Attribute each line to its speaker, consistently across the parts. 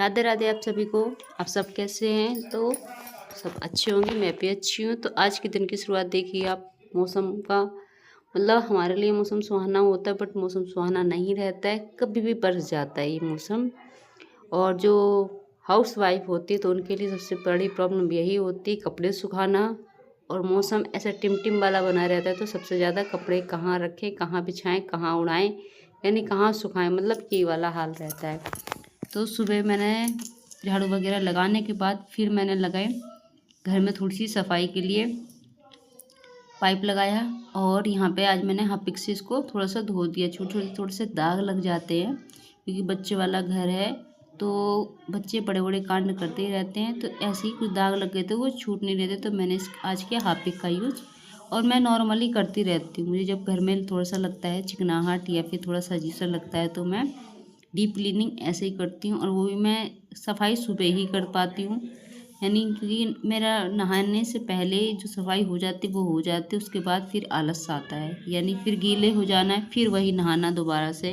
Speaker 1: राधे राधे आप सभी को। आप सब कैसे हैं? तो सब अच्छे होंगे, मैं भी अच्छी हूँ। तो आज के दिन की शुरुआत देखिए आप। मौसम का मतलब हमारे लिए मौसम सुहाना होता है, बट मौसम सुहाना नहीं रहता है, कभी भी बरस जाता है ये मौसम। और जो हाउस वाइफ होती है तो उनके लिए सबसे बड़ी प्रॉब्लम यही होती है कपड़े सुखाना। और मौसम ऐसा टिमटिम वाला बना रहता है तो सबसे ज़्यादा कपड़े कहाँ रखें, कहाँ बिछाएं, कहाँ उड़ाएं, यानी कहाँ सुखाएं, मतलब ये वाला हाल रहता है। तो सुबह मैंने झाड़ू वगैरह लगाने के बाद फिर मैंने लगाए घर में थोड़ी सी सफाई के लिए पाइप लगाया। और यहाँ पे आज मैंने हार्पिक से इसको थोड़ा सा धो दिया। छोटे छोटे थोड़े से दाग लग जाते हैं क्योंकि बच्चे वाला घर है तो बच्चे बड़े बड़े कांड करते ही रहते हैं, तो ऐसे ही कुछ दाग लग गए थे, वो छूट नहीं रहे थे। तो मैंने आज किया हार्पिक का यूज़। और मैं नॉर्मली करती रहती हूँ। मुझे जब घर में थोड़ा सा लगता है चिकनाहट या फिर थोड़ा सा अजीब सा लगता है तो मैं डीप क्लीनिंग ऐसे ही करती हूँ। और वो भी मैं सफाई सुबह ही कर पाती हूँ, यानी क्योंकि मेरा नहाने से पहले जो सफाई हो जाती है वो हो जाती है। उसके बाद फिर आलस आता है, यानी फिर गीले हो जाना है, फिर वही नहाना दोबारा से,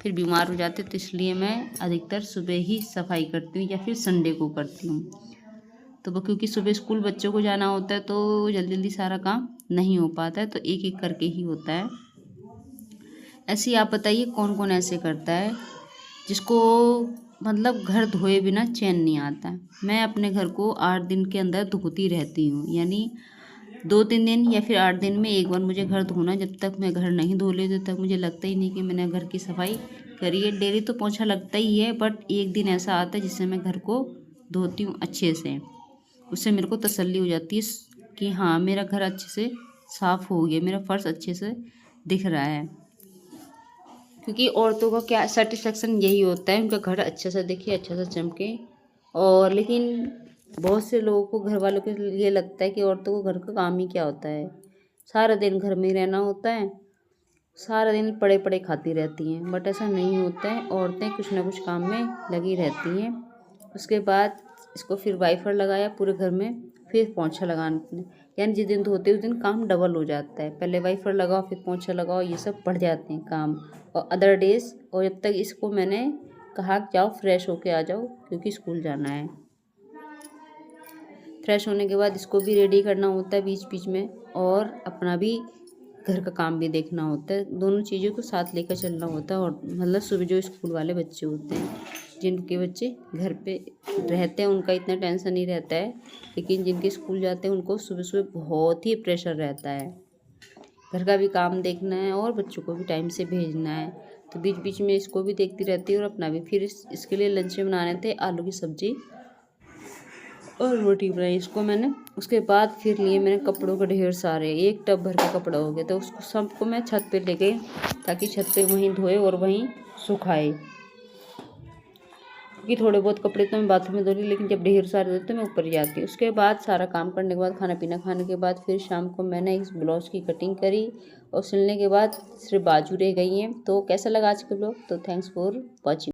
Speaker 1: फिर बीमार हो जाते। तो इसलिए मैं अधिकतर सुबह ही सफाई करती हूँ या फिर संडे को करती हूँ। तो वो क्योंकि सुबह स्कूल बच्चों को जाना होता है तो जल्दी जल्दी सारा काम नहीं हो पाता है, तो एक एक करके ही होता है। ऐसे ही आप बताइए कौन कौन ऐसे करता है जिसको मतलब घर धोए बिना चैन नहीं आता है। मैं अपने घर को 8 दिन के अंदर धोती रहती हूँ, यानी 2-3 दिन या फिर 8 दिन में एक बार मुझे घर धोना। जब तक मैं घर नहीं धो लेती तब तक मुझे लगता ही नहीं कि मैंने घर की सफाई करी है। डेली तो पोंछा लगता ही है, बट एक दिन ऐसा आता है जिससे मैं घर को धोती हूँ अच्छे से। उससे मेरे को तसल्ली हो जाती है कि हाँ मेरा घर अच्छे से साफ़ हो गया, मेरा फर्श अच्छे से दिख रहा है। क्योंकि औरतों का क्या सेटिस्फेक्शन यही होता है, उनका घर अच्छा सा दिखे, अच्छा सा चमके। और लेकिन बहुत से लोगों को, घर वालों को ये लगता है कि औरतों को घर का काम ही क्या होता है, सारा दिन घर में ही रहना होता है, सारा दिन पड़े पड़े खाती रहती हैं। बट ऐसा नहीं होता है, औरतें कुछ ना कुछ काम में लगी रहती हैं। उसके बाद इसको फिर वाइपर लगाया पूरे घर में, फिर पोंछा लगाना, यानी जिस दिन धोते उस दिन काम डबल हो जाता है। पहले वाइपर लगाओ फिर पोंछा लगाओ, ये सब बढ़ जाते हैं काम। और अदर डेज, और जब तक इसको मैंने कहा जाओ फ्रेश होके आ जाओ क्योंकि स्कूल जाना है। फ्रेश होने के बाद इसको भी रेडी करना होता है बीच बीच में, और अपना भी घर का काम भी देखना होता है। दोनों चीज़ों को साथ लेकर चलना होता है। और मतलब सुबह जो स्कूल वाले बच्चे होते हैं, जिनके बच्चे घर पे रहते हैं उनका इतना टेंशन नहीं रहता है, लेकिन जिनके स्कूल जाते हैं उनको सुबह सुबह बहुत ही प्रेशर रहता है। घर का भी काम देखना है और बच्चों को भी टाइम से भेजना है, तो बीच बीच में इसको भी देखती रहती है और अपना भी। फिर इसके लिए लंच में बनाने थे आलू की सब्ज़ी और रोटी बनाई इसको मैंने। उसके बाद फिर लिए मैंने कपड़ों के ढेर सारे, 1 टब भर के कपड़ा हो गया, तो उसको सबको मैं छत पे ले गई ताकि छत पे वहीं धोए और वहीं सुखाए। क्योंकि थोड़े बहुत कपड़े तो मैं बाथरूम में धो ली, लेकिन जब ढेर सारे होते तो मैं ऊपर जाती हूँ। उसके बाद सारा काम करने के बाद, खाना पीना खाने के बाद, फिर शाम को मैंने इस ब्लाउज़ की कटिंग करी और सिलने के बाद सिर्फ बाजू रह गई हैं। तो कैसा लगा आज का ब्लॉग? तो थैंक्स फॉर वॉचिंग।